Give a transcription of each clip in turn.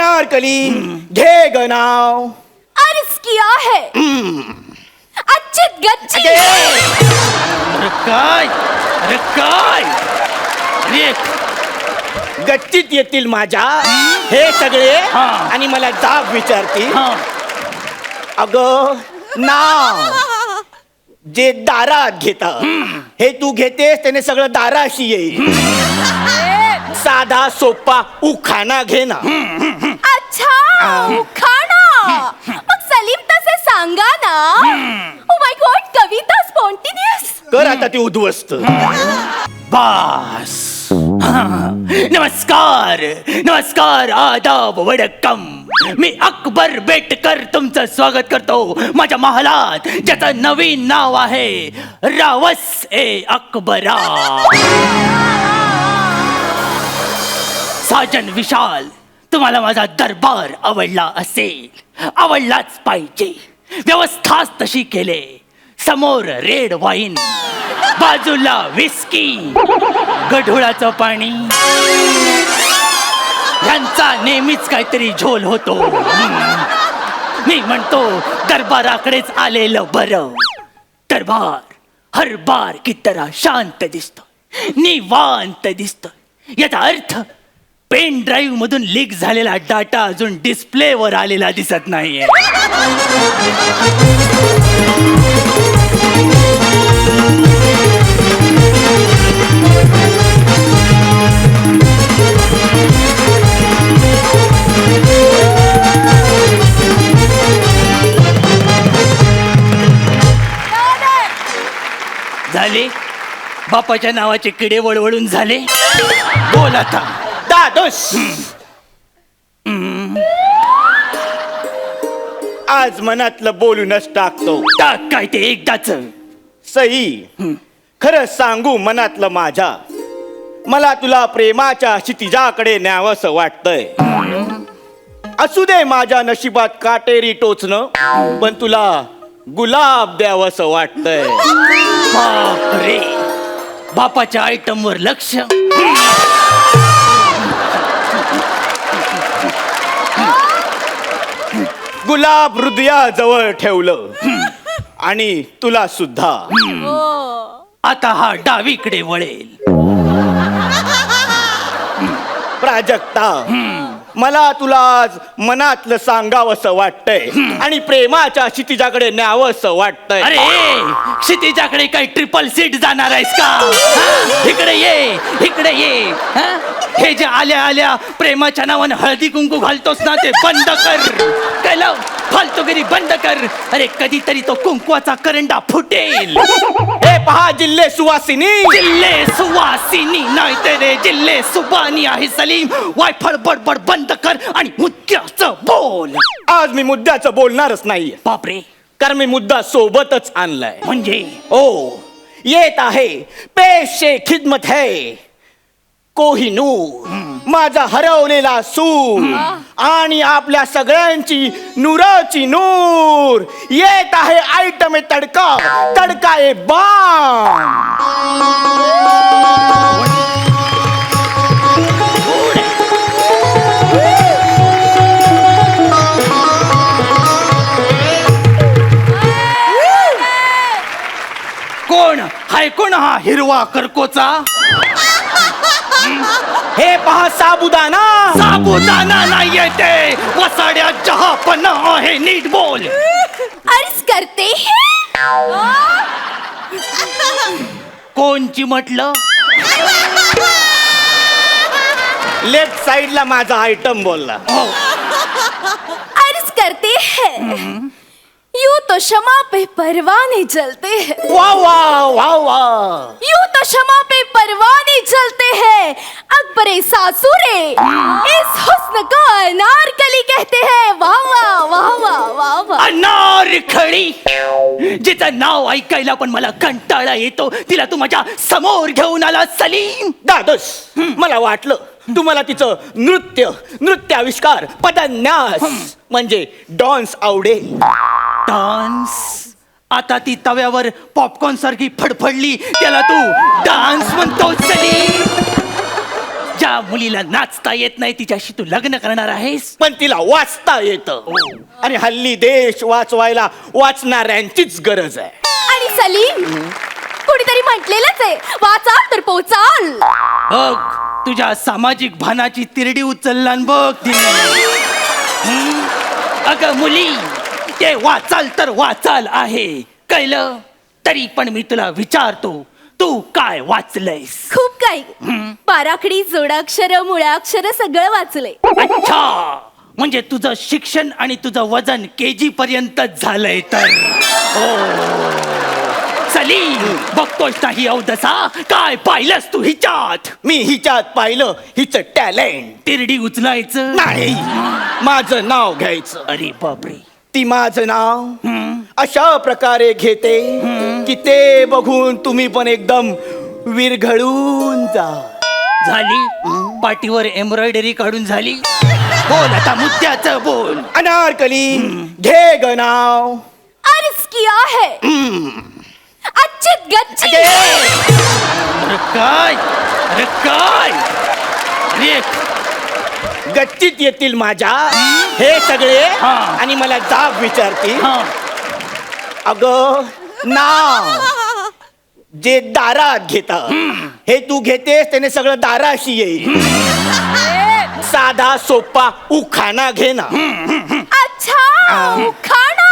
अनारकली घे ग नाव. अर्ज किया है अच्छित गच्ची. अरे काय अरे काय अरे गच्चीत येतील माझ्या हे सगळे हा. आणि मला जाब विचारतील. हा अग नाव जे दारात घेता हे तू घेतेस त्याने सगळं दाराशी येईल. साधा सोपा उखाणा घे ना. अच्छा खाना. मग सलीम तसे सांगा ना. ओ माय गॉड कविता स्पॉन्टिनियस. कर आता ती उद्ध्वस्त. बस नमस्कार नमस्कार आदाब वडक्कम. मी अकबर बेटकर तुमचं स्वागत करतो माझ्या महालात ज्याचं नवीन नाव आहे रावस ए अकबरा. साजन विशाल तुम्हाला माझा दरबार आवडला असेल. आवडलाच पाहिजे. व्यवस्थाच तशी केले. समोर रेड वाईन बाजूला विस्की गढुळाचं पाणी यांचा नेहमीच काहीतरी झोल होतो. मी म्हणतो दरबाराकडेच आलेलं बरं. दरबार हर बार की तरह शांत दिसतो निवांत दिसतो. याचा अर्थ पेन ड्राईव्ह मधून लीक झालेला डाटा अजून डिस्प्लेवर आलेला दिसत नाहीये. झाले बापाच्या नावाचे किडे वळवळून झाले. बोल आता दादोस आज मनातलं बोलूनच टाकतो. टाक काय ते एकदाच. सई खरं सांगू मनातलं माझ्या मला तुला प्रेमाच्या क्षितिजाकडे न्यावंसं वाटतंय. असू दे माझ्या नशिबात काटेरी टोचणं पण तुला गुलाब द्यावंसं वाटतंय. बापरे बापाच्या आयटम वर लक्ष. गुलाब हृदयाजवळ ठेवलं आणि तुला सुद्धा. आता हा डावीकडे वळेल. प्राजक्ता मला तुला आज मनातलं सांगावंसं वाटतंय आणि प्रेमाच्या क्षितिजाकडे न्यावंसं वाटतंय. अरे क्षितिजाकडे काही ट्रिपल सीट जाणार आहेस का? हा? इकडे ये इकडे ये. हा? हे जे आल्या आल्या प्रेमाच्या नावानं हळदी कुंकू घालतोस ना ते बंद कर. काय लाव फालतूगिरी बंद कर. अरे कधीतरी तो कुंकवाचा करंडा फुटेल. हे पहा जिल्हे सुवासिनी. जिल्हे सुवासिनी नाही ते रे जिल्हे सुबानी आहे सलीम. वायफळ बडबड बंद कर आणि मुद्द्याचं बोल. आज मी मुद्द्याचं बोलणारच नाहीये. बापरे कारण मी मुद्दा सोबतच आणलाय. म्हणजे ओ येत आहे पेशे खिदमत है कोहिनूर माझा हरवलेला सूर आणि आपल्या सगळ्यांची नूराची नूर. येत आहे आयटम तडका तडका ए बाम. कोण हाय कोण हा हिरवा करकोचा? हे पहा साबुदाणा. साबुदाणा नाहीये ते वसाड्या चहा पण आहे. नीट बोल. अर्ज करते हैं. कोणची म्हटलं? लेफ्ट साइडला माझा आयटम बोलला. हो. अर्ज करते हैं. यूं तो शमा पे परवाने जलते हैं. वाह वाह वाह वाह. यूं तो शमा पे परवाने जलते हैं. अकबरे सासुरे इस हुस्न को अनारकली कहते हैं. वाह वाह वाह वाह वाह वाह. अनारखडी जिचं नाव ऐकायला पण मला कंटाळा येतो तिला तू माझ्या समोर घेऊन आला सलीम. दादोस मला वाटलं तुम्हाला तिचं नृत्याविष्कार पदन्यास म्हणजे डान्स आवडेल. डान्स आता ती तव्यावर पॉपकॉर्न सारखी फडफडली त्याला तू डान्स म्हणतो सलीम. ज्या मुलीला नाचता येत नाही तिच्याशी तू लग्न करणार आहेस? पण तिला वाचता येतं आणि हल्ली देश वाचवायला वाचणाऱ्यांचीच गरज आहे. आणि सलीम, कुणीतरी म्हटलेलंच आहे, वाचाल तर पोचाल. बघ तुझ्या सामाजिक भानाची तिरडी उचलला न बघ तिने. अगं मुली, ते वाचाल तर वाचाल आहे, कळलं? तरी पण मी तुला विचारतो, तू काय वाचलंयस? खूप काही. बाराखडी, जोडाक्षर, मुळाक्षर सगळं वाचलंय. अच्छा, म्हणजे तुझं शिक्षण आणि तुझं वजन केजी पर्यंतच झालंय तर. ओ सलीम, बघतोय ना ही अवदसा? काय पाहिलंस तू हिच्यात? मी हिच्यात पाहिलं हिचं टॅलेंट. तिरडी उचलायचं नाही, माझं नाव घ्यायचं. अरे बापरे. ती माझं नाव अशा प्रकारे घेते की ते बघून तुम्ही पण एकदम विरघळून जा. झाली पाठीवर एम्ब्रॉयडरी काढून झाली. बोल आता, मुद्द्याचं बोल. अनारकली, घे ग नाव. अर्ज किया है, अच्छित गच्ची. अरे काय, अरे काय, अरे गच्चीत येतील माझ्या हे सगळे हा. आणि मला जाब विचारतील. हा. अगं नाव जे दारात घेतात हे तू घेतेस, त्याने सगळं दाराशी येईल. साधा सोपा उखाणा घे ना. अच्छा, उखाणा.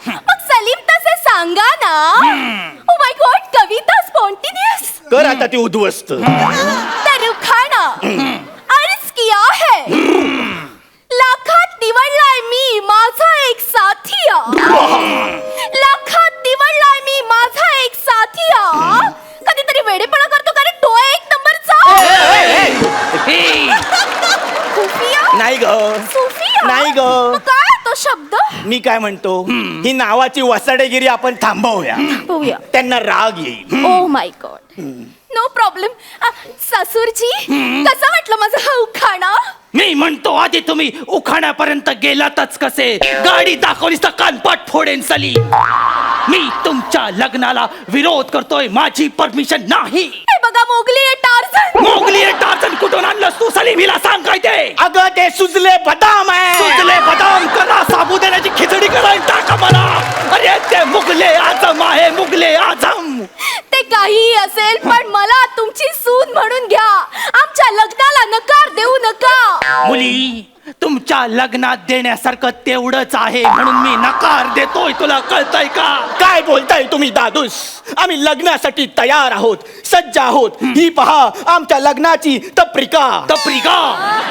मग सलीम तसे सांगा ना. ओ माय गॉड, कविता स्पॉन्टिनियस. कर आता ती उद्ध्वस्त. तर उखाणा. अर्ज किया है, लाखात निवडलाय मी माझा एक साथिया. लाखात निवडलाय मी माझा एक साथिया. कधीतरी वेडेपणा करतो का रे तो एक नंबरचा? हे, सुफिया? नाही ग, सुफिया? नाही ग. मग काय तो शब्द? मी काय म्हणतो, ही नावाची वसाडेगिरी आपण थांबवूया. बघूया. त्यांना राग येईल. Oh my God, no problem. ससुरजी, कसं वाटलं माझा हा उखाणा? मी म्हणतो आधी तुम्ही उखाण्यापर्यंत गेलातच कसे? गाडी दाखवलीस तर कानपाट फोडेन सली. मी तुमच्या लग्नाला विरोध करतोय, माझी परमिशन नाही. हे बघा, मोगली आहे टार्झन. मोगली टार्झन कुठून आणलंस तू सलीम? हिला सांग काय ते. अगं ते सुजले बदाम आहे. सुजले बदाम करा, साबुदाण्याची खिचडी करायला टाका मला. अरे ते मुगले आझम आहे, मुगले आझम. ते काहीही असेल, पण मला तुमची सून म्हणून घ्या. आमच्या लग्नाला नकार देऊ नका. मुली, तुमच्या लग्नात देण्यासारखं तेवढंच आहे म्हणून मी नकार देतोय. तुला कळतंय का? काय बोलताय तुम्ही दादूस? आम्ही लग्नासाठी तयार आहोत, सज्ज आहोत. ही पहा आमच्या लग्नाची तपरिका. तपरिका,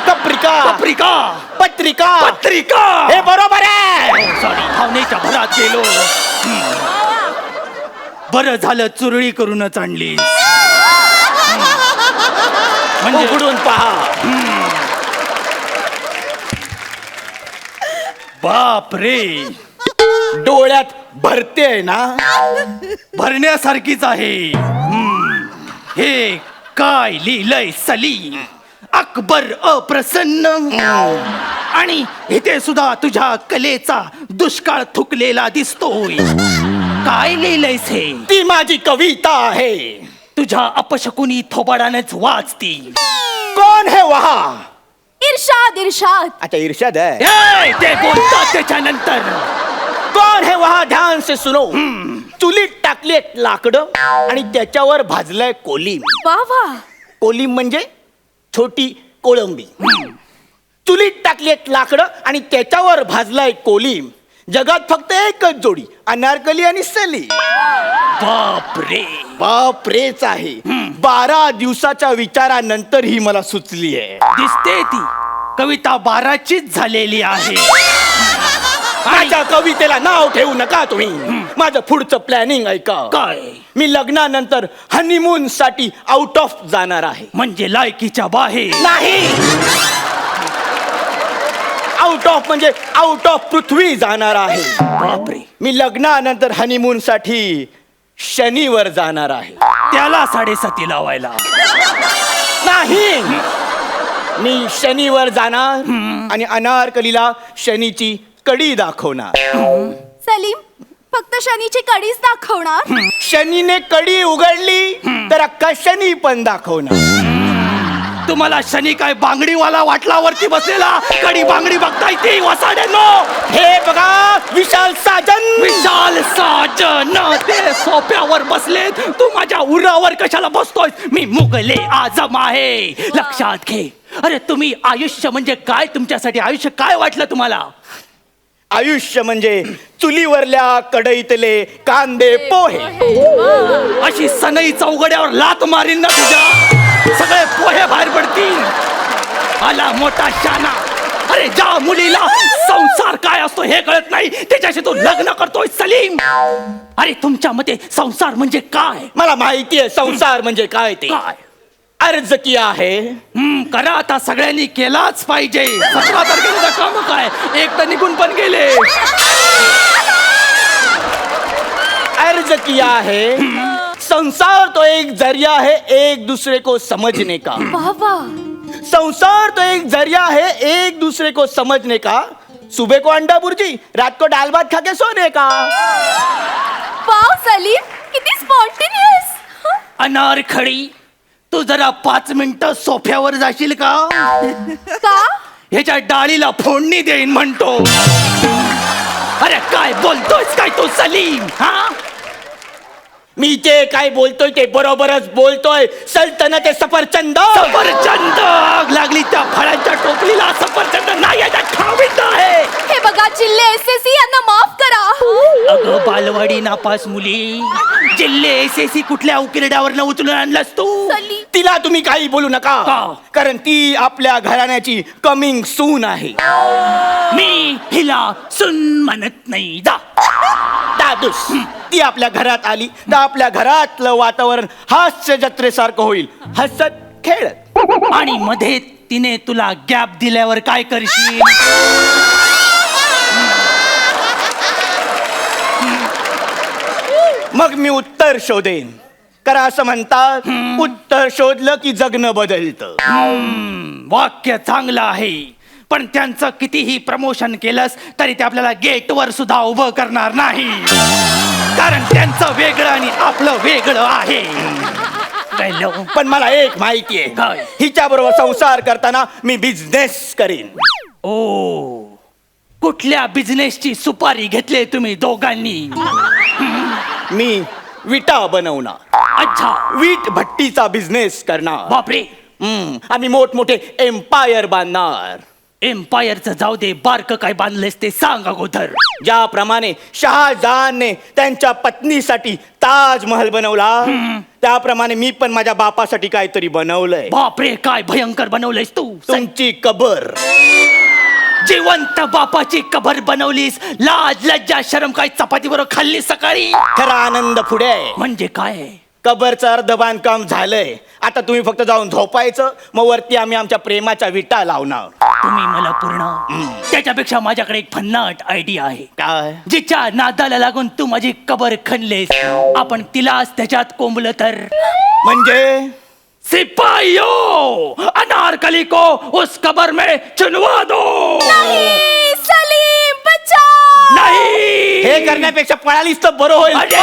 तपरिका, तपरिका, पत्रिका, पत्रिका. हे बरोबर आहे. सॉरी, भावनेच्या भरात गेलो. बरं झालं चुरळी करूनच आणली. म्हणजे उघडून पहा. बाप रे, डोळ्यात भरते ना. भरण्यासारखीच आहे. हे काय लिहिलंय सलीम? अकबर अप्रसन्न. आणि इथे सुद्धा तुझ्या कलेचा दुष्काळ थुकलेला दिसतोय. काय लिहिलंयस हे? ती माझी कविता आहे. तुझ्या अपशकुनी थोबाडानेच वाचती. कोण है वहा? इर्शाद, इर्शाद. अच्छा, इर्शाद है. ए, ते बोलतात त्याच्यानंतर. कोण है वहा? ध्यान से सुनो. चुलीत टाकलेत लाकडं आणि त्याच्यावर भाजलाय कोलीम. वा वा. कोलीम म्हणजे छोटी कोळंबी. चुलीत टाकलेत लाकडं आणि त्याच्यावर भाजलाय कोलीम. जगात फक्त एकच जोडी, अनारकली आणि सलीम. बाप रे, बाप रेच आहे. 12 दिवसाच्या विचारानंतर ही मला सुचली आहे. दिसते ती कविता 12चीच झालेली आहे. माझ्या कवितेला नाव ठेवू नका तुम्ही. माझं पुढचं प्लॅनिंग ऐका. काय? मी लग्नानंतर हनीमून साठी आउट ऑफ जाणार आहे. म्हणजे लायकीच्या बाहेर? नाही, आउट ऑफ म्हणजे आउट ऑफ पृथ्वी जाणार आहे. बापरे. मी लग्नानंतर हनीमून साठी शनीवर जाणार आहे. त्याला 7.5 लावायला? नाही, मी शनीवर जाणार आणि अनारकलीला शनीची कडी दाखवणार. सलीम, फक्त शनीची कडीच दाखवणार? शनीने कडी उघडली तर अख्खा शनी पण दाखवणार. तुम्हाला शनी काय बांगडीवाला वाटला वरती बसलेला कडी बांगडी बघताय ती वसाड्यांनो. हे बघा विशाल साजन. विशाल साजन ते सोप्यावर बसलेत, तू माझ्या उरावर कशाला बसतोय? मी मुघले आजम आहे, लक्षात घे. अरे तुम्ही आयुष्य म्हणजे काय, तुमच्यासाठी आयुष्य काय वाटलं तुम्हाला? आयुष्य म्हणजे चुलीवरल्या कढईतले कांदे पोहे. अशी सनई चौघड्यावर लात मारीन ना तुझ्या, सगळे पोहे बाहेर पडतील. आला मोठा शाना. अरे ज्या मुलीला संसार काय असतो हे कळत नाही त्याच्याशी तू लग्न करतोय सलीम. अरे तुमच्या मते संसार म्हणजे काय? मला माहितीये संसार म्हणजे काय ते. काय? अर्ज किया है. करा आता, सगळ्यांनी केलाच पाहिजे. 17 तारखेचं काम काय, एक तर निघून पण गेले. अर्ज किया है. संसार तो एक जरिया है एक दूसरे को समझने का. बाबा संसार तो एक जरिया है एक दूसरे को समझने का. सुबह को अंडा बुर्जी, रात को दाल भात खा के सोने का. वाव सलीम, किती स्पॉन्टेनियस. अनारखडी, तू जरा 5 मिनिटं सोफ्यावर जाशील का? का? ह्याच्या डाळीला फोडणी देईन म्हणतो. अरे काय बोलतोयस काय तू सलीम? हा, मी ते काय बोलतोय ते बरोबरच बोलतोय. सल्तनत सफरचंद. सफरचंद आग लागली त्या फळांच्या टोपलीला. सफरचंद नाही, याच्यात खावीत आहे. हे बघा जिल्हे एसएससी यांना माफ करा. अगं बालवाडी नापास मुली, जिल्हे एसएससी कुठल्या उकिरड्यावर उचलून आणलास तू? सलीम तिला तुम्ही काही बोलू नका, का? कारण ती आपल्या घराण्याची कमिंग सून आहे. मी हिला सुन म्हणत नाही. जा. दादूस, ती आपल्या घरात आली तर आपल्या घरातलं वातावरण हास्य जत्रेसारखं होईल. हसत खेळत. आणि मध्ये तिने तुला गॅप दिल्यावर काय करशील? मग मी उत्तर शोधेन. कारण असं म्हणतात उत्तर शोधलं की जगणं बदलतं. वाक्य चांगलं आहे, पण त्यांचं कितीही प्रमोशन केलंस तरी ते आपल्याला गेटवर सुद्धा उभं करणार नाही. कारण त्यांचं वेगळं आणि आपलं वेगळं आहे. कळलं? पण मला एक माहितीये, काय? हिच्या बरोबर संसार करताना मी बिझनेस करीन. ओ, कुठल्या बिझनेसची सुपारी घेतली तुम्ही दोघांनी? मी विटा बनवणार. अच्छा, वीट भट्टीचा बिझनेस करणार. बापरे. आम्ही मोठमोठे एम्पायर बांधणार. एम्पायरचं जाऊ दे, बारक काय बांधलेस ते सांग अगोदर. ज्याप्रमाणे शहाजहानने त्यांच्या पत्नीसाठी ताजमहल बनवला, त्याप्रमाणे मी पण माझ्या बापासाठी काहीतरी बनवलंय. बापरे, काय भयंकर बनवलंयस तू. तुमची कबर. जिवंत बापाची कबर बनवलीस. लाज लज्जा शरम काय चपाती बरोबर खाल्ली सकाळी? खरा आनंद पुढे आहे. म्हणजे काय? कबरचं अर्ध बांधकाम झालंय. आता तुम्ही फक्त जाऊन झोपायचं, मग वरती आम्ही आमच्या प्रेमाच्या विटा लावणार. तुम्ही मला पूर्ण, त्याच्यापेक्षा माझ्याकडे एक भन्नाट आयडिया आहे. काय? जिच्या नादाला लागून तू माझी कबर खणलेस, आपण तिलाच त्याच्यात कोंबलं तर? म्हणजे सिपाहियों, अनारकली को उस कबर में चुनवा दो. नाही, सलीम बचाओ. नाही, हे करण्यापेक्षा पळालीच तर बरं होईल. अरे!